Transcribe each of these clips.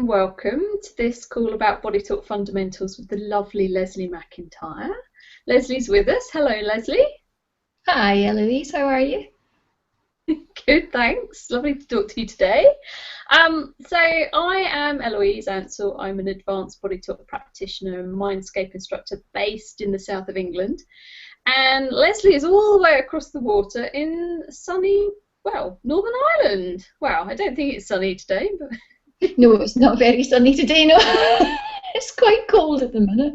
Welcome to this call about BodyTalk Fundamentals with the lovely Lesley McIntyre. Lesley's with us. Hello, Lesley. Hi, Eloise. How are you? Good, thanks. Lovely to talk to you today. So I am Eloise Ansell. I'm an advanced BodyTalk practitioner and Mindscape instructor based in the south of England. And Lesley is all the way across the water in sunny, Northern Ireland. Wow, I don't think it's sunny today, but... No, it's not very sunny today, no. It's quite cold at the minute.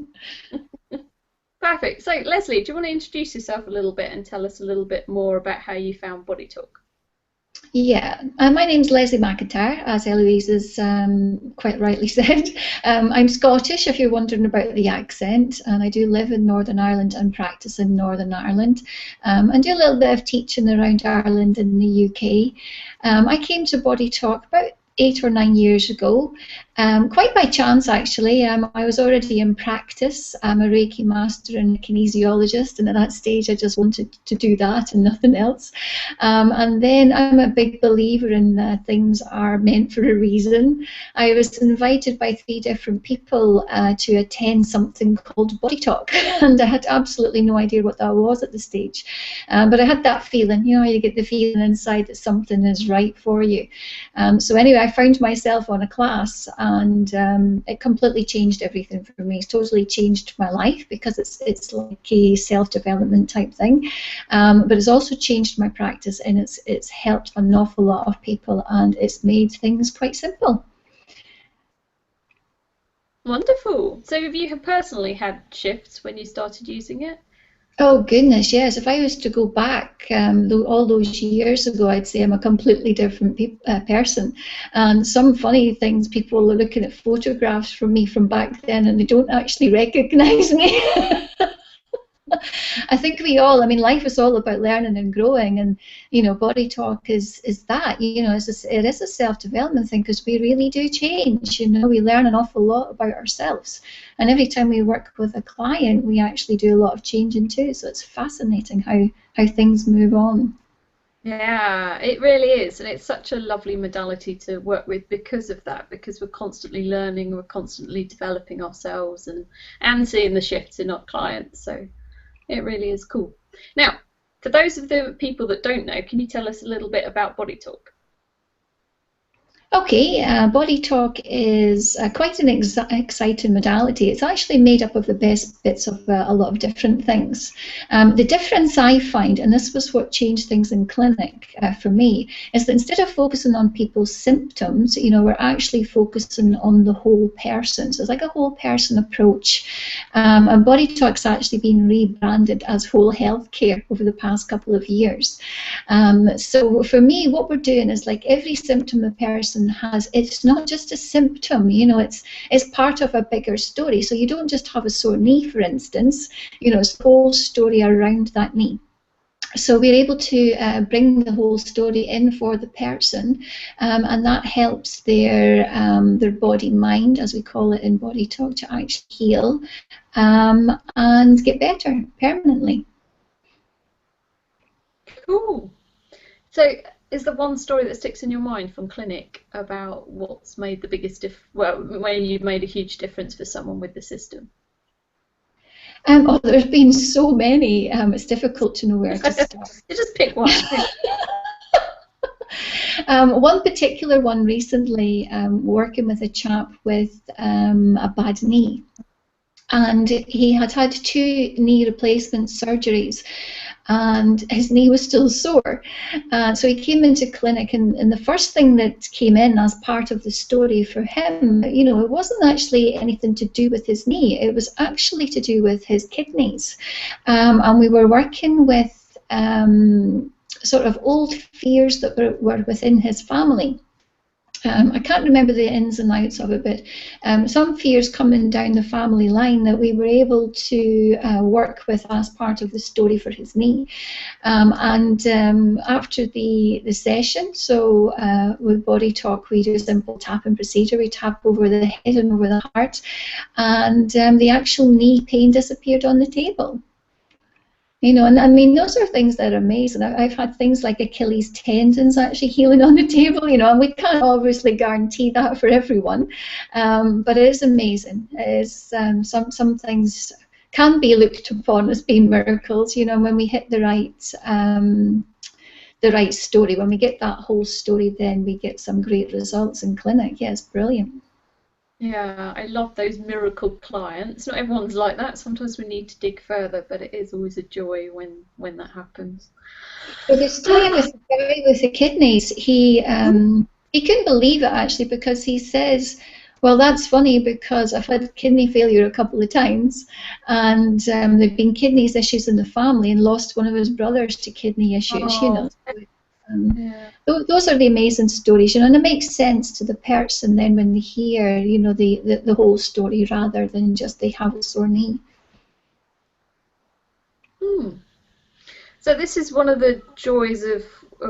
Perfect. So, Lesley, do you want to introduce yourself a little bit and tell us a little bit more about how you found BodyTalk? Yeah, my name's Lesley McIntyre, as Eloise has quite rightly said. I'm Scottish, if you're wondering about the accent, and I do live in Northern Ireland and practice in Northern Ireland, and do a little bit of teaching around Ireland and the UK. I came to BodyTalk about 8 or 9 years ago, quite by chance actually. I was already in practice. I'm a Reiki master and a kinesiologist, and at that stage I just wanted to do that and nothing else. And then I'm a big believer in things are meant for a reason. I was invited by 3 different people to attend something called BodyTalk, and I had absolutely no idea what that was at the stage. But I had that feeling, you know, you get the feeling inside that something is right for you. So anyway, I found myself on a class, and it completely changed everything for me. It's totally changed my life because it's like a self-development type thing, but it's also changed my practice, and it's helped an awful lot of people, and it's made things quite simple. Wonderful. So have you personally had shifts when you started using it? Oh goodness, yes. If I was to go back all those years ago, I'd say I'm a completely different person. And some funny things, people are looking at photographs from me from back then and they don't actually recognize me. I think we all, I mean, life is all about learning and growing, and, you know, BodyTalk is that, you know, it is a self-development thing, because we really do change, you know, we learn an awful lot about ourselves, and every time we work with a client, we actually do a lot of changing too, so it's fascinating how things move on. Yeah, it really is, and it's such a lovely modality to work with because of that, because we're constantly learning, we're constantly developing ourselves and seeing the shifts in our clients, so it really is cool. Now, for those of the people that don't know, can you tell us a little bit about BodyTalk? Okay, BodyTalk is quite an exciting modality. It's actually made up of the best bits of a lot of different things. The difference I find, and this was what changed things in clinic for me, is that instead of focusing on people's symptoms, you know, we're actually focusing on the whole person. So it's like a whole person approach. And BodyTalk's actually been rebranded as whole health care over the past couple of years. So for me, what we're doing is, like, every symptom a person has, it's not just a symptom, you know, it's part of a bigger story. So you don't just have a sore knee, for instance, you know, it's the whole story around that knee. So we're able to bring the whole story in for the person, and that helps their body mind, as we call it in BodyTalk, to actually heal and get better permanently. Cool. So is there one story that sticks in your mind from clinic about what's made the biggest when you've made a huge difference for someone with the system? Oh, there's been so many. It's difficult to know where to start. You just pick one. One particular one recently, working with a chap with a bad knee, and he had 2 knee replacement surgeries, and his knee was still sore. So he came into clinic, and the first thing that came in as part of the story for him, you know, it wasn't actually anything to do with his knee, it was actually to do with his kidneys. And we were working with sort of old fears that were within his family. I can't remember the ins and outs of it, but some fears coming down the family line that we were able to work with as part of the story for his knee. After the session, so with BodyTalk, we do a simple tapping procedure. We tap over the head and over the heart, and the actual knee pain disappeared on the table. You know, and I mean, those are things that are amazing. I've had things like Achilles tendons actually healing on the table, you know, and we can't obviously guarantee that for everyone, but it is amazing. It is, some things can be looked upon as being miracles, you know, when we hit the right story. When we get that whole story, then we get some great results in clinic. Yeah, it's brilliant. Yeah, I love those miracle clients. Not everyone's like that. Sometimes we need to dig further, but it is always a joy when that happens. Well, the story with the guy with the kidneys, he couldn't believe it actually, because he says, "Well, that's funny because I've had kidney failure a couple of times, and there've been kidneys issues in the family, and lost one of his brothers to kidney issues." You know, Oh, so, um, yeah. those are the amazing stories, you know, and it makes sense to the person then when they hear, you know, the whole story rather than just they have a sore knee. Hmm. So this is one of the joys of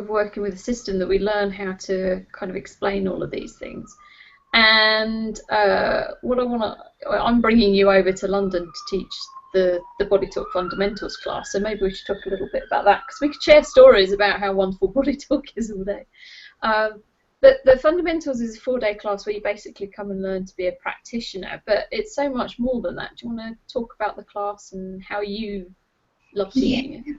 working with a system, that we learn how to kind of explain all of these things. And what I'm bringing you over to London to teach the BodyTalk Fundamentals class. So maybe we should talk a little bit about that, because we could share stories about how wonderful BodyTalk is all day. But the Fundamentals is a 4-day class where you basically come and learn to be a practitioner, but it's so much more than that. Do you want to talk about the class and how you love Yeah. teaching it?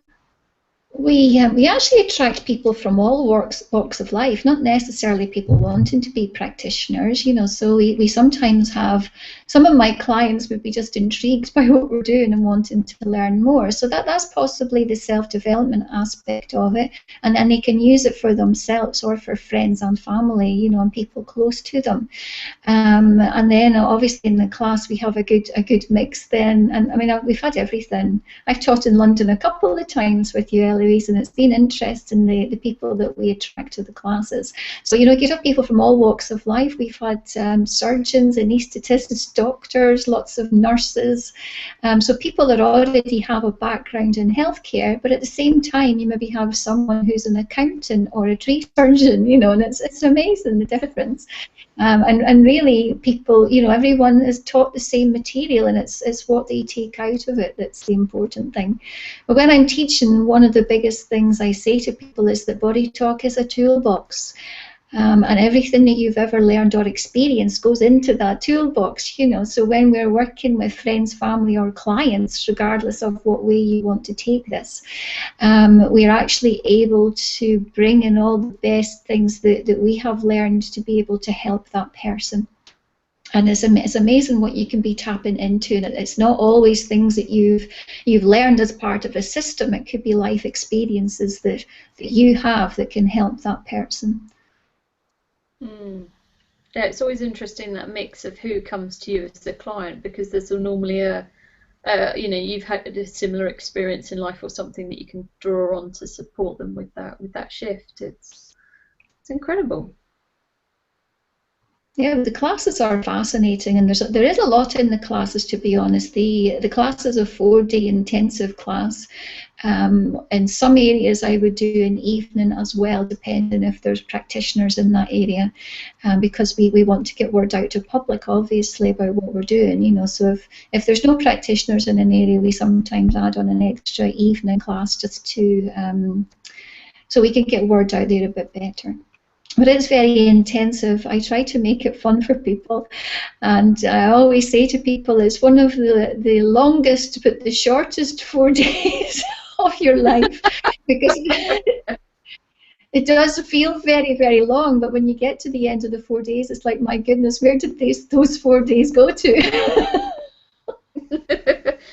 We actually attract people from all walks of life, not necessarily people wanting to be practitioners, you know. So we sometimes have, some of my clients would be just intrigued by what we're doing and wanting to learn more. So that's possibly the self-development aspect of it, and then they can use it for themselves or for friends and family, you know, and people close to them. And then obviously in the class we have a good mix then, and I mean we've had everything. I've taught in London a couple of times with you, Eloise, and it's been interesting the people that we attract to the classes. So you know, you have people from all walks of life. We've had surgeons, anaesthetists, doctors, lots of nurses, so people that already have a background in healthcare, but at the same time you maybe have someone who's an accountant or a tree surgeon, you know, and it's amazing the difference. And really people, you know, everyone is taught the same material, and it's what they take out of it that's the important thing. But when I'm teaching, one of the biggest things I say to people is that Body Talk is a toolbox. And everything that you've ever learned or experienced goes into that toolbox, you know. So when we're working with friends, family, or clients, regardless of what way you want to take this, we're actually able to bring in all the best things that we have learned to be able to help that person. And it's amazing what you can be tapping into. And it's not always things that you've learned as part of a system. It could be life experiences that you have that can help that person. Mm. Yeah, it's always interesting, that mix of who comes to you as a client, because there's normally you know, you've had a similar experience in life or something that you can draw on to support them with that shift. It's incredible. Yeah, the classes are fascinating, and there is a lot in the classes, to be honest. The class is a 4-day intensive class. In some areas I would do an evening as well, depending if there's practitioners in that area, because we want to get word out to public, obviously, about what we're doing, you know. So if there's no practitioners in an area, we sometimes add on an extra evening class just to so we can get word out there a bit better. But it's very intensive. I try to make it fun for people, and I always say to people, it's one of the longest but the shortest 4 days of your life, because it does feel very, very long, but when you get to the end of the 4 days, it's like, my goodness, where did those 4 days go to?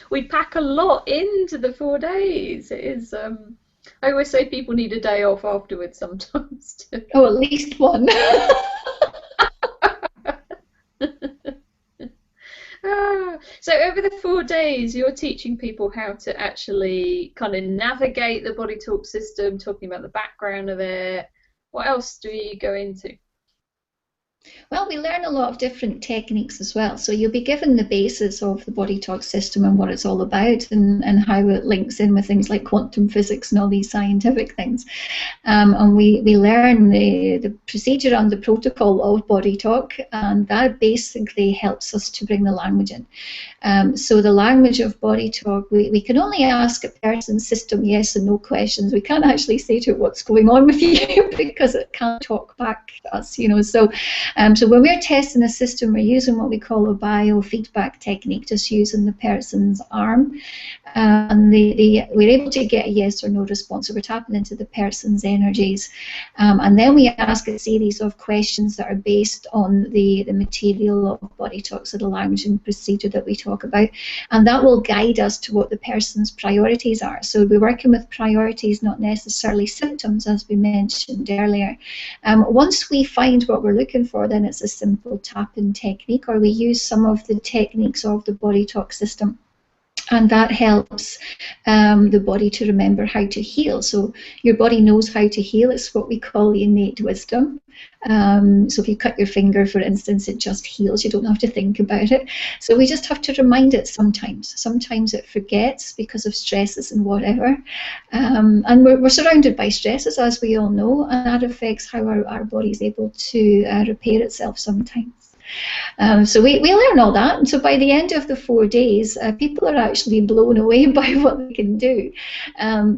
We pack a lot into the 4 days. It is. I always say people need a day off afterwards sometimes. Oh, at least one. So over the 4 days, you're teaching people how to actually kind of navigate the Body Talk system, talking about the background of it. What else do you go into? Well, we learn a lot of different techniques as well. So you'll be given the basis of the BodyTalk system and what it's all about, and how it links in with things like quantum physics and all these scientific things. And we learn the procedure and the protocol of BodyTalk, and that basically helps us to bring the language in. So the language of BodyTalk, we can only ask a person's system yes and no questions. We can't actually say to it what's going on with you because it can't talk back to us, you know. So when we're testing a system, we're using what we call a biofeedback technique, just using the person's arm. And we're able to get a yes or no response. So we're tapping into the person's energies. And then we ask a series of questions that are based on the material of BodyTalk, so the language and procedure that we talk about. And that will guide us to what the person's priorities are. So we're working with priorities, not necessarily symptoms, as we mentioned earlier. Once we find what we're looking for, then it's a simple tap-in technique, or we use some of the techniques of the BodyTalk system. And that helps the body to remember how to heal. So your body knows how to heal. It's what we call the innate wisdom. So if you cut your finger, for instance, it just heals. You don't have to think about it. So we just have to remind it sometimes. Sometimes it forgets because of stresses and whatever. And we're surrounded by stresses, as we all know, and that affects how our body is able to repair itself sometimes. So we learn all that, and so by the end of the 4 days, people are actually blown away by what they can do,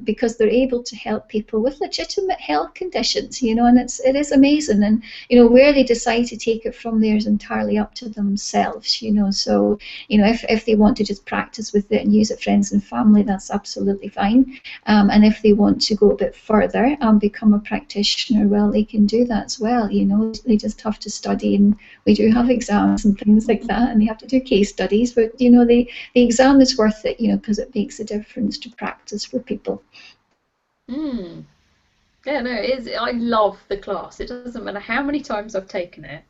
because they're able to help people with legitimate health conditions, you know, and it is amazing. And you know, where they decide to take it from there is entirely up to themselves, you know. So you know, if they want to just practice with it and use it friends and family, that's absolutely fine. And if they want to go a bit further and become a practitioner, well, they can do that as well, you know. They just have to study, and we do have exams and things like that, and they have to do case studies, but you know, the exam is worth it, you know, because it makes a difference to practice for people. Yeah, no, it is. I love the class. It doesn't matter how many times I've taken it.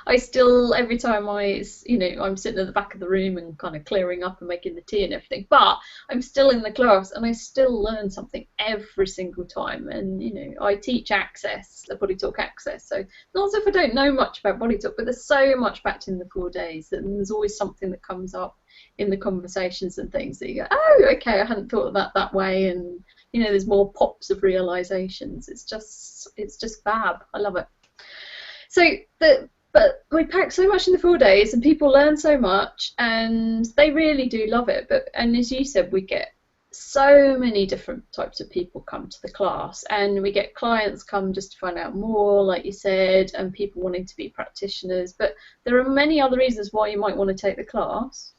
I still, every time I'm sitting at the back of the room and kind of clearing up and making the tea and everything, but I'm still in the class and I still learn something every single time. And, you know, I teach Access, the BodyTalk Access. So not as if I don't know much about BodyTalk, but there's so much packed in the 4 days, and there's always something that comes up in the conversations and things that you go, oh, okay, I hadn't thought of that way. And, you know, there's more pops of realizations. It's just fab. I love it. But we pack so much in the 4 days, and people learn so much, and they really do love it. And as you said, we get so many different types of people come to the class, and we get clients come just to find out more, like you said, and people wanting to be practitioners. But there are many other reasons why you might want to take the class.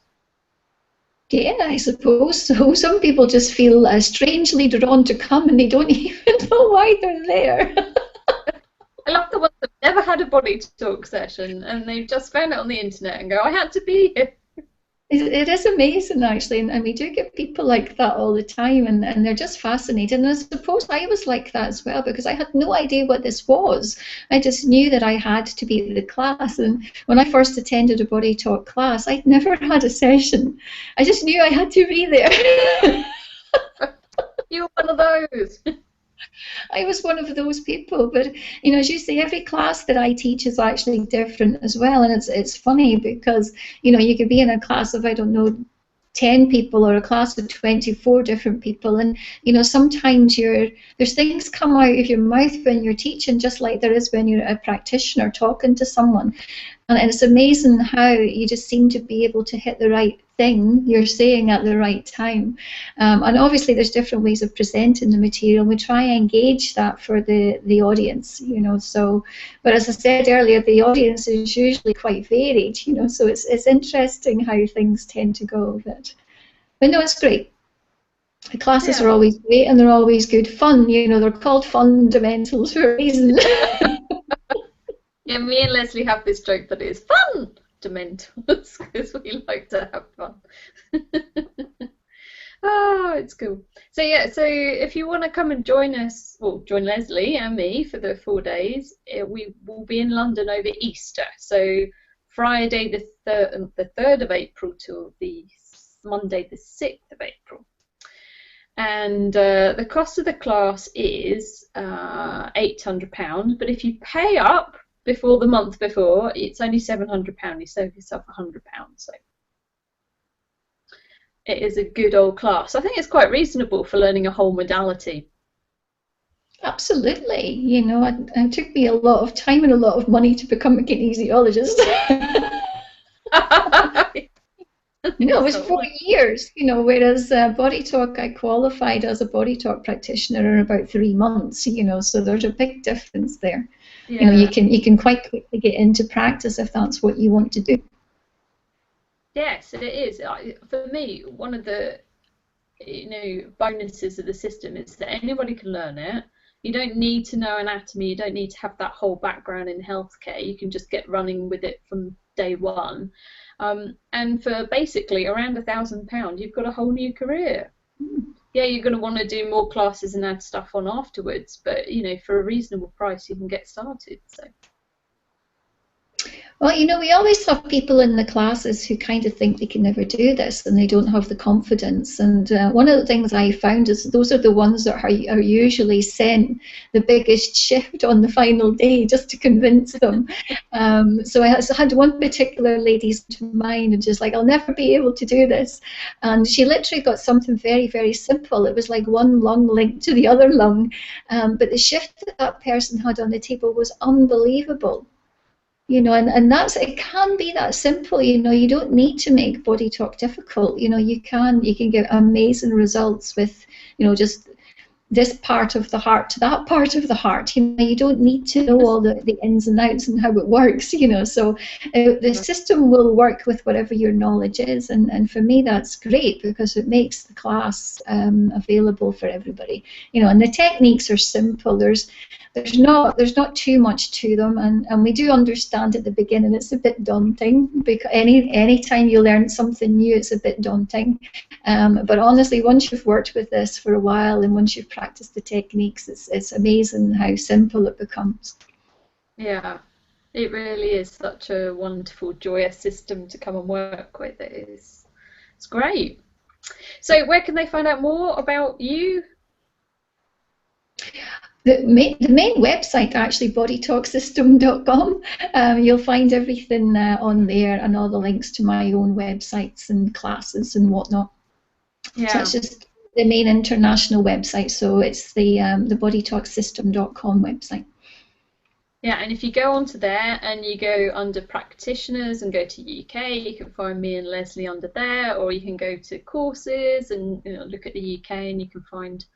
Yeah, I suppose so. Some people just feel strangely drawn to come, and they don't even know why they're there. I love the ones that have never had a BodyTalk session and they've just found it on the internet and go, I had to be here. It is amazing, actually, and we do get people like that all the time, and they're just fascinated. And I suppose I was like that as well, because I had no idea what this was. I just knew that I had to be at the class, and when I first attended a BodyTalk class, I'd never had a session. I just knew I had to be there. You're one of those. I was one of those people, but you know, as you say, every class that I teach is actually different as well, and it's funny because you know, you could be in a class of, I don't know, 10 people or a class of 24 different people, and you know, sometimes there's things come out of your mouth when you're teaching, just like there is when you're a practitioner talking to someone. And it's amazing how you just seem to be able to hit the right thing you're saying at the right time. And obviously there's different ways of presenting the material. We try and engage that for the audience, you know. So, but as I said earlier, the audience is usually quite varied, you know, so it's interesting how things tend to go. But no, it's great. The classes are always great, and they're always good fun, you know. They're called fundamentals for a reason. Yeah, me and Lesley have this joke that it is fundamentals because we like to have fun. Oh, it's cool. So yeah, so if you want to come and join us, well, join Lesley and me for the 4 days, we will be in London over Easter. So Friday the 3rd of April till the Monday the 6th of April. And the cost of the class is £800, but if you pay up before the month before, it's only £700. You save yourself £100. So it is a good old class. I think it's quite reasonable for learning a whole modality. Absolutely. You know, it took me a lot of time and a lot of money to become a kinesiologist. No, it was 4 years, you know, whereas BodyTalk, I qualified as a BodyTalk practitioner in about 3 months, you know, so there's a big difference there. Yeah. You know, you can quite quickly get into practice if that's what you want to do. Yes, it is. For me, one of the bonuses of the system is that anybody can learn it. You don't need to know anatomy. You don't need to have that whole background in healthcare. You can just get running with it from day one. And for basically around £1,000, you've got a whole new career. Yeah, you're going to want to do more classes and add stuff on afterwards, but you know, for a reasonable price, you can get started. So. Well, you know, we always have people in the classes who kind of think they can never do this and they don't have the confidence. And one of the things I found is those are the ones that are usually sent the biggest shift on the final day just to convince them. So I had one particular lady to mind and just like, I'll never be able to do this. And she literally got something very, very simple. It was like one lung linked to the other lung. But the shift that person had on the table was unbelievable. You know, and it can be that simple. You know, you don't need to make BodyTalk difficult. You know, you can get amazing results with, you know, just this part of the heart to that part of the heart. You know, you don't need to know all the ins and outs and how it works. You know, so the system will work with whatever your knowledge is, and for me that's great because it makes the class available for everybody. You know, and the techniques are simple. There's not too much to them, and we do understand at the beginning it's a bit daunting because any time you learn something new, it's a bit daunting. But honestly, once you've worked with this for a while and once you've practiced the techniques, it's amazing how simple it becomes. Yeah, it really is such a wonderful, joyous system to come and work with. It's great. So where can they find out more about you? The main website, actually, bodytalksystem.com. You'll find everything on there and all the links to my own websites and classes and whatnot. Yeah. So it's just the main international website. So it's the bodytalksystem.com website. Yeah, and if you go onto there and you go under practitioners and go to UK, you can find me and Lesley under there, or you can go to courses and look at the UK and you can find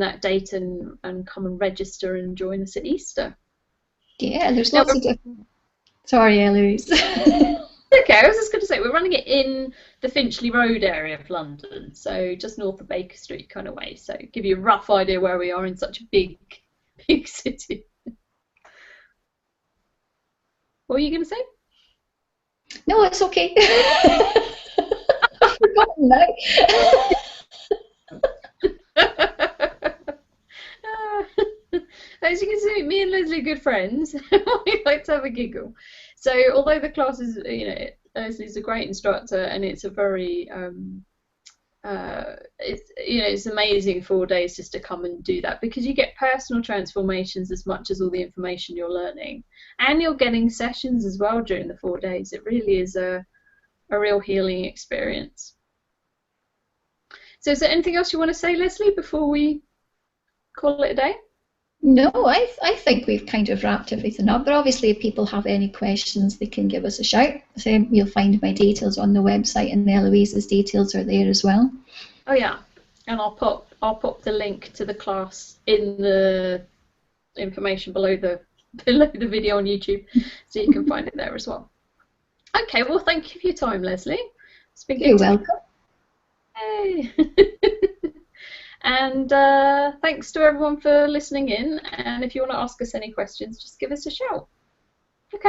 that date and come and register and join us at Easter. Yeah, there's lots of different... Sorry, Eloise. Okay, I was just going to say, we're running it in the Finchley Road area of London, so just north of Baker Street kind of way, so give you a rough idea where we are in such a big city. What were you going to say? No, it's okay. I've forgotten now. As you can see, me and Lesley are good friends. We like to have a giggle. So although the class is, Lesley's a great instructor and it's a very, it's amazing 4 days just to come and do that because you get personal transformations as much as all the information you're learning. And you're getting sessions as well during the 4 days. It really is a real healing experience. So is there anything else you want to say, Lesley, before we call it a day? No, I think we've kind of wrapped everything up, but obviously if people have any questions they can give us a shout. So you'll find my details on the website and Eloise's details are there as well. Oh yeah, and I'll pop the link to the class in the information below the video on YouTube so you can find it there as well. Okay, well thank you for your time, Lesley. You're welcome. Hey. And thanks to everyone for listening in, and if you want to ask us any questions, just give us a shout. Okay.